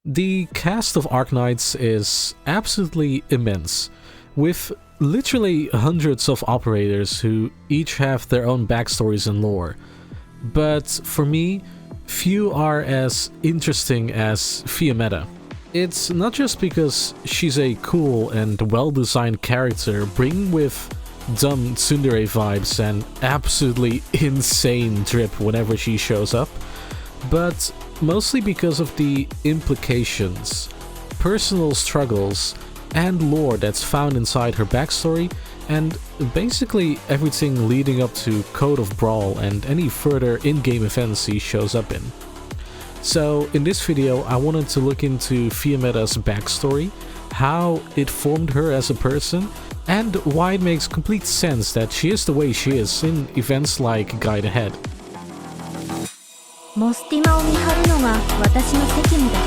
The cast of Arknights is absolutely immense, with literally hundreds of operators who each have their own backstories and lore. But for me, few are as interesting as Fiammetta. It's not just because she's a cool and well-designed character bringing with dumb tsundere vibes and absolutely insane drip whenever she shows up, but mostly because of the implications, personal struggles, and lore that's found inside her backstory, and basically everything leading up to Code of Brawl and any further in-game events she shows up in. So in this video I wanted to look into Fiammetta's backstory, how it formed her as a person, and why it makes complete sense that she is the way she is in events like Guide Ahead. モスティマを見張るのが私の責務だ。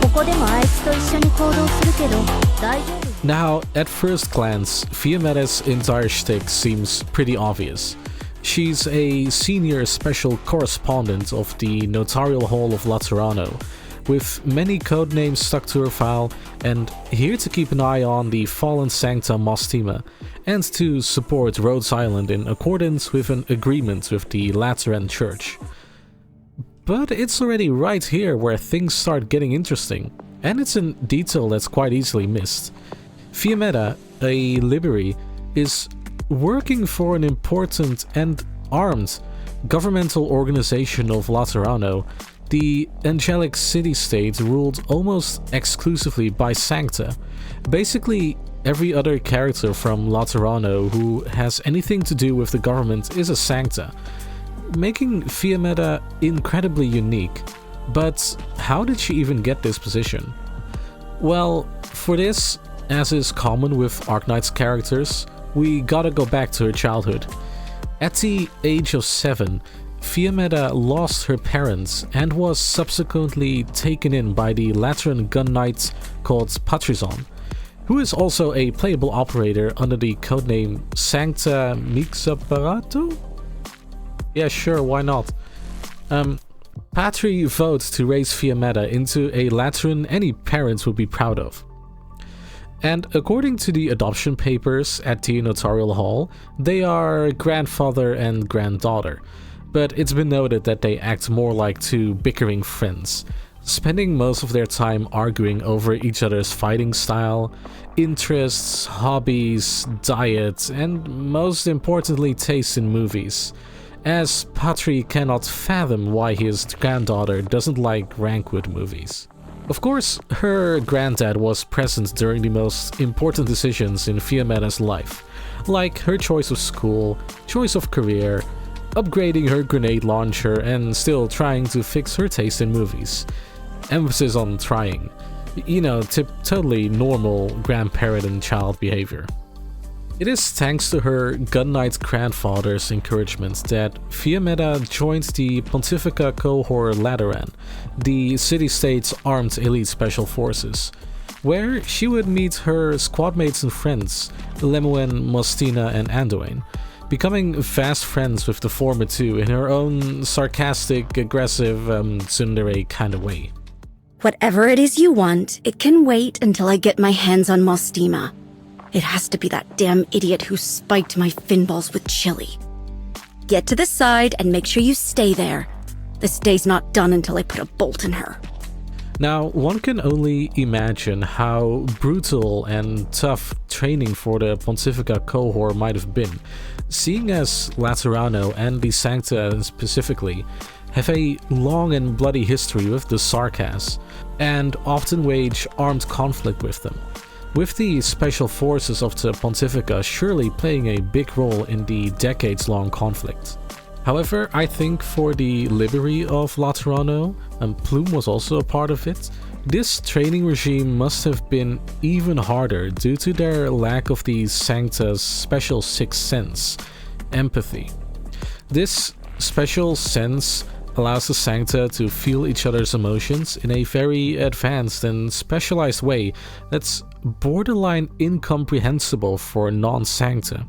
ここでもあいつと一緒に行動するけど大丈夫。 Now, at first glance, Fiammetta's entire shtick seems pretty obvious. She's a senior special correspondent of the Notarial Hall of Laterano, with many codenames stuck to her file, and here to keep an eye on the fallen Sancta Mostima, and to support Rhodes Island in accordance with an agreement with the Lateran Church. But it's already right here where things start getting interesting, and it's a detail that's quite easily missed. Fiammetta, a Liberi, is working for an important and armed governmental organization of Laterano, the angelic city-state ruled almost exclusively by Sancta. Basically, every other character from Laterano who has anything to do with the government is a Sancta, making Fiammetta incredibly unique. But how did she even get this position? Well, for this, as is common with Arknights characters, we gotta go back to her childhood. At the age of 7, Fiammetta lost her parents and was subsequently taken in by the Lateran gun knight called Patrizon, who is also a playable operator under the codename Sancta Mixaparato? Yeah, sure, why not? Patri votes to raise Fiammetta into a Lateran any parents would be proud of. And according to the adoption papers at the Notarial Hall, they are grandfather and granddaughter, but it's been noted that they act more like two bickering friends, spending most of their time arguing over each other's fighting style, interests, hobbies, diet, and most importantly taste in movies, as Patri cannot fathom why his granddaughter doesn't like Rankwood movies. Of course, her granddad was present during the most important decisions in Fiammetta's life, like her choice of school, choice of career, upgrading her grenade launcher, and still trying to fix her taste in movies. Emphasis on trying. You know, totally normal grandparent and child behavior. It is thanks to her gun knight grandfather's encouragement that Fiammetta joined the Pontifica Cohort Lateran, the city-state's armed elite special forces, where she would meet her squadmates and friends, Lemoine, Mostina, and Anduin, becoming fast friends with the former two in her own sarcastic, aggressive, tsundere kind of way. Whatever it is you want, it can wait until I get my hands on Mostima. It has to be that damn idiot who spiked my fin balls with chili. Get to the side and make sure you stay there. This day's not done until I put a bolt in her. Now, one can only imagine how brutal and tough training for the Pontifica cohort might have been, seeing as Laterano and the Sancta specifically have a long and bloody history with the Sarkas, and often wage armed conflict with them, with the special forces of the Pontifica surely playing a big role in the decades-long conflict. However, I think for the Liberi of Laterano, and Plume was also a part of it, this training regime must have been even harder due to their lack of the Sancta's special sixth sense, empathy. This special sense allows the Sancta to feel each other's emotions in a very advanced and specialized way that's borderline incomprehensible for non-Sancta,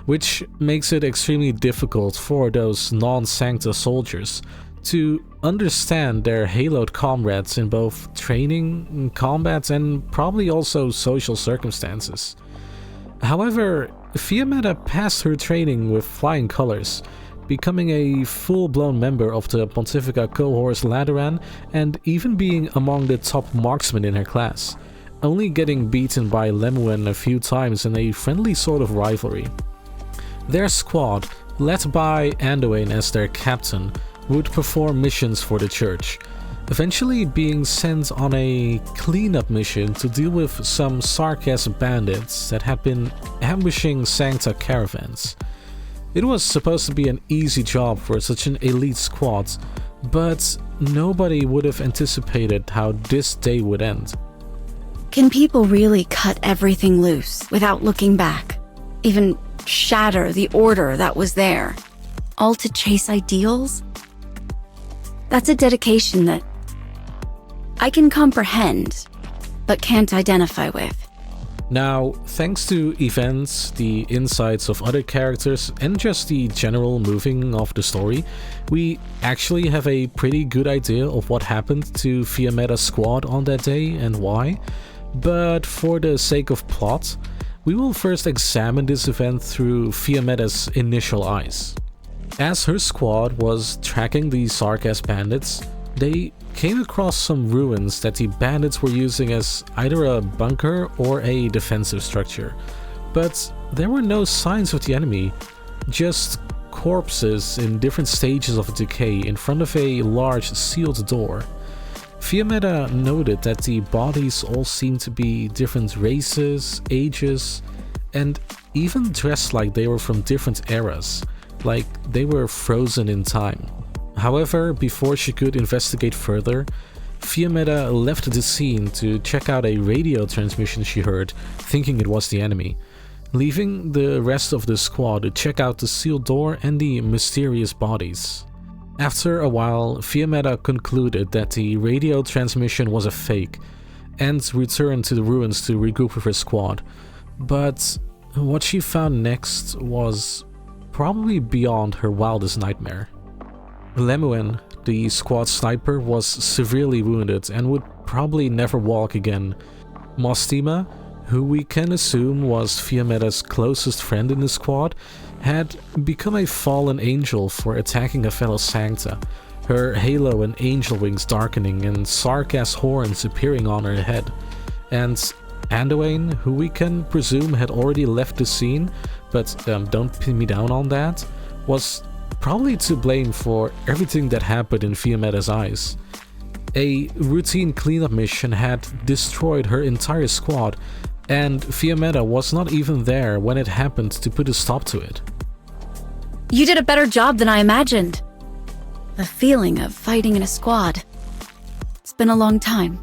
which makes it extremely difficult for those non-Sancta soldiers to understand their haloed comrades in both training, combat, and probably also social circumstances. However, Fiammetta passed her training with flying colors, becoming a full-blown member of the Pontifica cohorts Lateran and even being among the top marksmen in her class, only getting beaten by Lemuel a few times in a friendly sort of rivalry. Their squad, led by Anduin as their captain, would perform missions for the church, eventually being sent on a cleanup mission to deal with some Sarkas bandits that had been ambushing Sancta caravans. It was supposed to be an easy job for such an elite squad, but nobody would have anticipated how this day would end. Can people really cut everything loose without looking back? Even shatter the order that was there? All to chase ideals? That's a dedication that I can comprehend, but can't identify with. Now, thanks to events, the insights of other characters, and just the general moving of the story, we actually have a pretty good idea of what happened to Fiammetta's squad on that day and why. But for the sake of plot, we will first examine this event through Fiammetta's initial eyes. As her squad was tracking the Sarkas bandits, they came across some ruins that the bandits were using as either a bunker or a defensive structure. But there were no signs of the enemy, just corpses in different stages of decay in front of a large sealed door. Fiammetta noted that the bodies all seemed to be different races, ages, and even dressed like they were from different eras, like they were frozen in time. However, before she could investigate further, Fiammetta left the scene to check out a radio transmission she heard, thinking it was the enemy, leaving the rest of the squad to check out the sealed door and the mysterious bodies. After a while, Fiammetta concluded that the radio transmission was a fake, and returned to the ruins to regroup with her squad. But what she found next was probably beyond her wildest nightmare. Lemuel, the squad sniper, was severely wounded and would probably never walk again. Mostima, who we can assume was Fiammetta's closest friend in the squad, had become a fallen angel for attacking a fellow Sancta, her halo and angel wings darkening and Sarkas horns appearing on her head. And Anduin, who we can presume had already left the scene, but don't pin me down on that, was probably to blame for everything that happened in Fiammetta's eyes. A routine cleanup mission had destroyed her entire squad, and Fiammetta was not even there when it happened to put a stop to it. You did a better job than I imagined. The feeling of fighting in a squad. It's been a long time.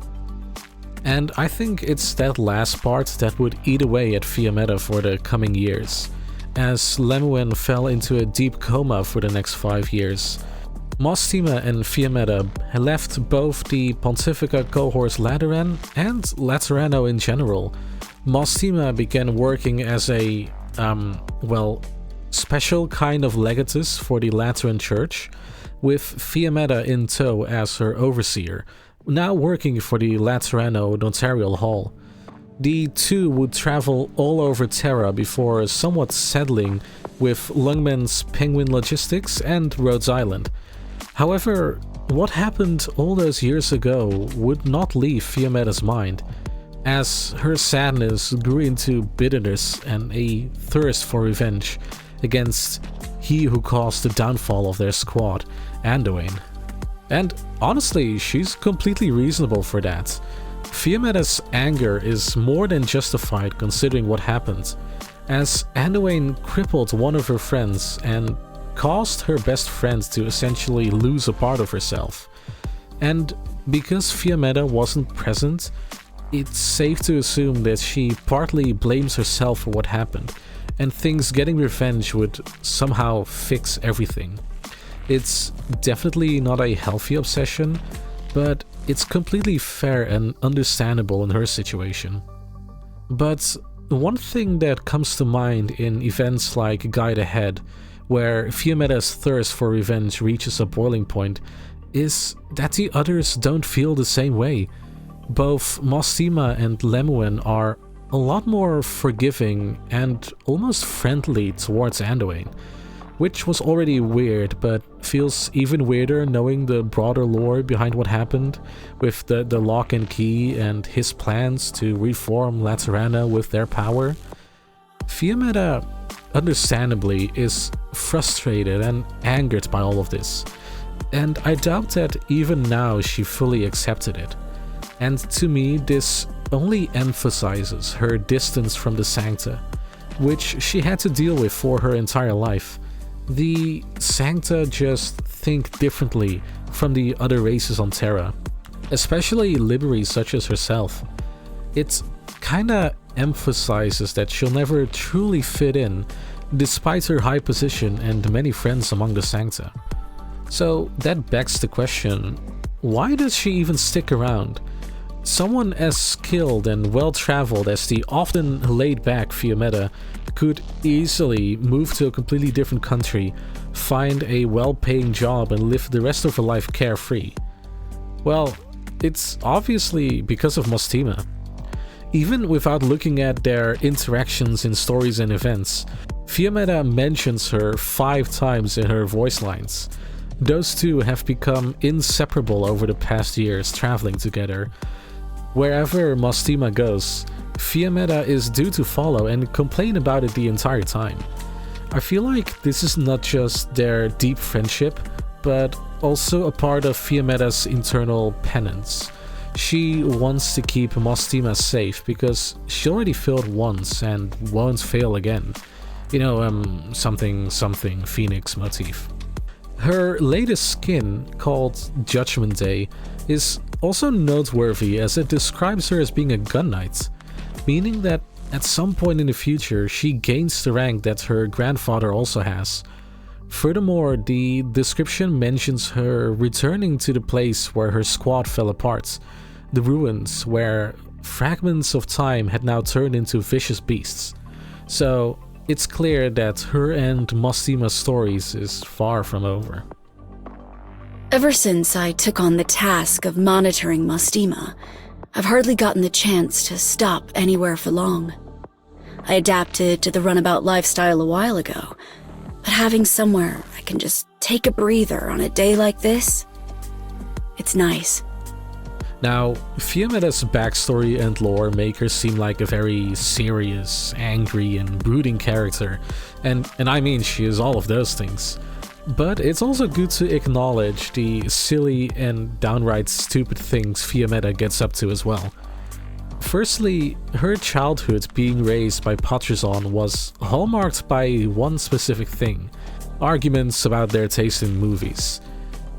And I think it's that last part that would eat away at Fiammetta for the coming years, as Lemuel fell into a deep coma for the next 5 years. Mostima and Fiammetta left both the Pontifica cohorts Lateran and Laterano in general. Mostima began working as a, special kind of legatus for the Lateran Church, with Fiammetta in tow as her overseer, now working for the Laterano Notarial Hall. The two would travel all over Terra before somewhat settling with Lungman's Penguin Logistics and Rhodes Island. However, what happened all those years ago would not leave Fiammetta's mind, as her sadness grew into bitterness and a thirst for revenge against he who caused the downfall of their squad, Anduin. And honestly, she's completely reasonable for that. Fiammetta's anger is more than justified considering what happened, as Anduin crippled one of her friends and caused her best friend to essentially lose a part of herself. And because Fiammetta wasn't present, it's safe to assume that she partly blames herself for what happened, and thinks getting revenge would somehow fix everything. It's definitely not a healthy obsession, but it's completely fair and understandable in her situation. But one thing that comes to mind in events like Guide Ahead, where Fiammetta's thirst for revenge reaches a boiling point, is that the others don't feel the same way. Both Mostima and Lemuel are a lot more forgiving and almost friendly towards Anduin, which was already weird, but feels even weirder knowing the broader lore behind what happened with the lock and key and his plans to reform Laterana with their power. Fiammetta, understandably, is frustrated and angered by all of this, and I doubt that even now she fully accepted it. And to me, this only emphasizes her distance from the Sancta, which she had to deal with for her entire life. The Sancta just think differently from the other races on Terra, especially Liberi such as herself. It kinda emphasizes that she'll never truly fit in, despite her high position and many friends among the Sancta. So that begs the question, why does she even stick around? Someone as skilled and well-traveled as the often laid-back Fiammetta could easily move to a completely different country, find a well-paying job and live the rest of her life carefree. Well, it's obviously because of Mostima. Even without looking at their interactions in stories and events, Fiammetta mentions her 5 times in her voice lines. Those two have become inseparable over the past years traveling together. Wherever Mostima goes, Fiammetta is due to follow and complain about it the entire time. I feel like this is not just their deep friendship, but also a part of Fiammetta's internal penance. She wants to keep Mostima safe because she already failed once and won't fail again. You know, something Phoenix motif. Her latest skin, called Judgment Day, is also noteworthy as it describes her as being a gun knight, meaning that at some point in the future she gains the rank that her grandfather also has. Furthermore, the description mentions her returning to the place where her squad fell apart, the ruins where fragments of time had now turned into vicious beasts. So it's clear that her and Mostima's stories is far from over. Ever since I took on the task of monitoring Mostima, I've hardly gotten the chance to stop anywhere for long. I adapted to the runabout lifestyle a while ago, but having somewhere I can just take a breather on a day like this, it's nice. Now, Fiammetta's backstory and lore make her seem like a very serious, angry, and brooding character, and I mean she is all of those things. But it's also good to acknowledge the silly and downright stupid things Fiammetta gets up to as well. Firstly, her childhood being raised by Patrizon was hallmarked by one specific thing: arguments about their taste in movies.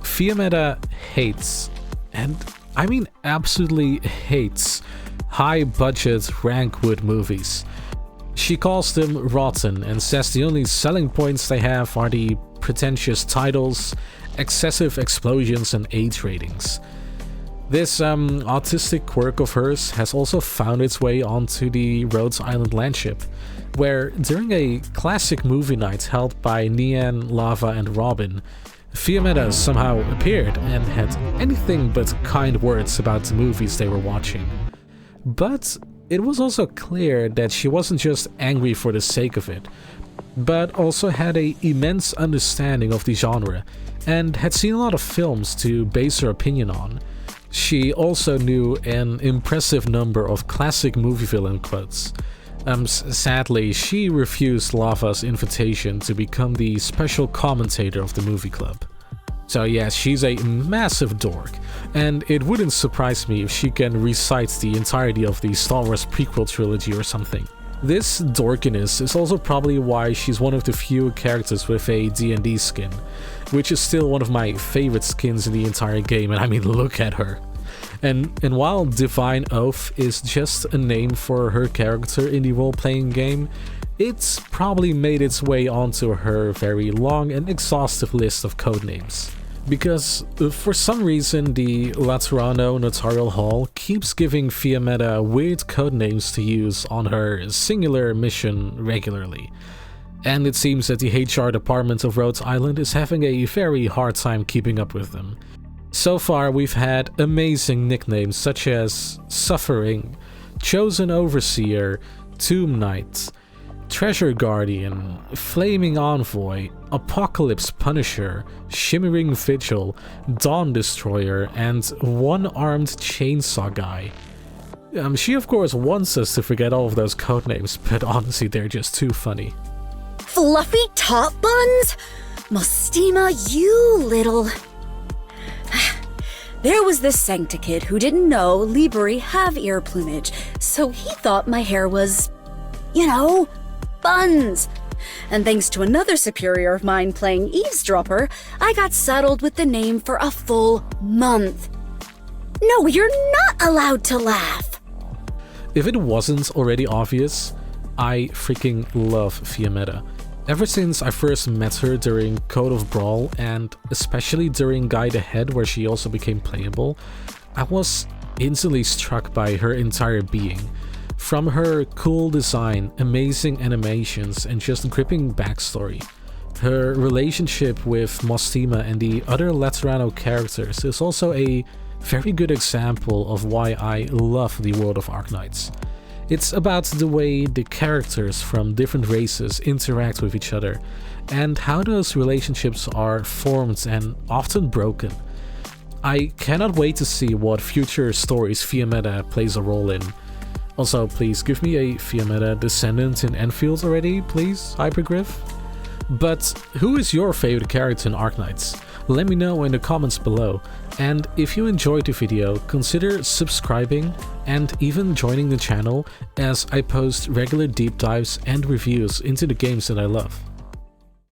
Fiammetta hates, and I mean absolutely hates, high-budget Rankwood movies. She calls them rotten and says the only selling points they have are the pretentious titles, excessive explosions, and age ratings. This autistic quirk of hers has also found its way onto the Rhodes Island landship, where during a classic movie night held by Nian, Lava, and Robin, Fiammetta somehow appeared and had anything but kind words about the movies they were watching. But it was also clear that she wasn't just angry for the sake of it, but also had an immense understanding of the genre and had seen a lot of films to base her opinion on. She also knew an impressive number of classic movie villain quotes. Sadly, she refused Lava's invitation to become the special commentator of the movie club. So yeah, she's a massive dork, and it wouldn't surprise me if she can recite the entirety of the Star Wars prequel trilogy or something. This dorkiness is also probably why she's one of the few characters with a D&D skin, which is still one of my favorite skins in the entire game, and I mean, look at her. And while Divine Oath is just a name for her character in the role-playing game, it's probably made its way onto her very long and exhaustive list of codenames. Because for some reason the Laterano Notarial Hall keeps giving Fiammetta weird codenames to use on her singular mission regularly. And it seems that the HR department of Rhodes Island is having a very hard time keeping up with them. So far we've had amazing nicknames such as Suffering, Chosen Overseer, Tomb Knight, Treasure Guardian, Flaming Envoy, Apocalypse Punisher, Shimmering Vigil, Dawn Destroyer, and One-Armed Chainsaw Guy. She of course wants us to forget all of those codenames, but honestly they're just too funny. Fluffy top buns? Mostima, you little... There was this Sancta kid who didn't know Liberi have ear plumage, so he thought my hair was, you know, buns. And thanks to another superior of mine playing eavesdropper, I got saddled with the name for a full month. No, you're not allowed to laugh. If it wasn't already obvious, I freaking love Fiammetta. Ever since I first met her during Code of Brawl, and especially during Guide Ahead where she also became playable, I was instantly struck by her entire being. From her cool design, amazing animations, and just gripping backstory. Her relationship with Mostima and the other Laterano characters is also a very good example of why I love the world of Arknights. It's about the way the characters from different races interact with each other, and how those relationships are formed and often broken. I cannot wait to see what future stories Fiammetta plays a role in. Also, please give me a Fiammetta descendant in Enfield already, please, Hypergriff. But who is your favorite character in Arknights? Let me know in the comments below, and if you enjoyed the video, consider subscribing and even joining the channel, as I post regular deep dives and reviews into the games that I love.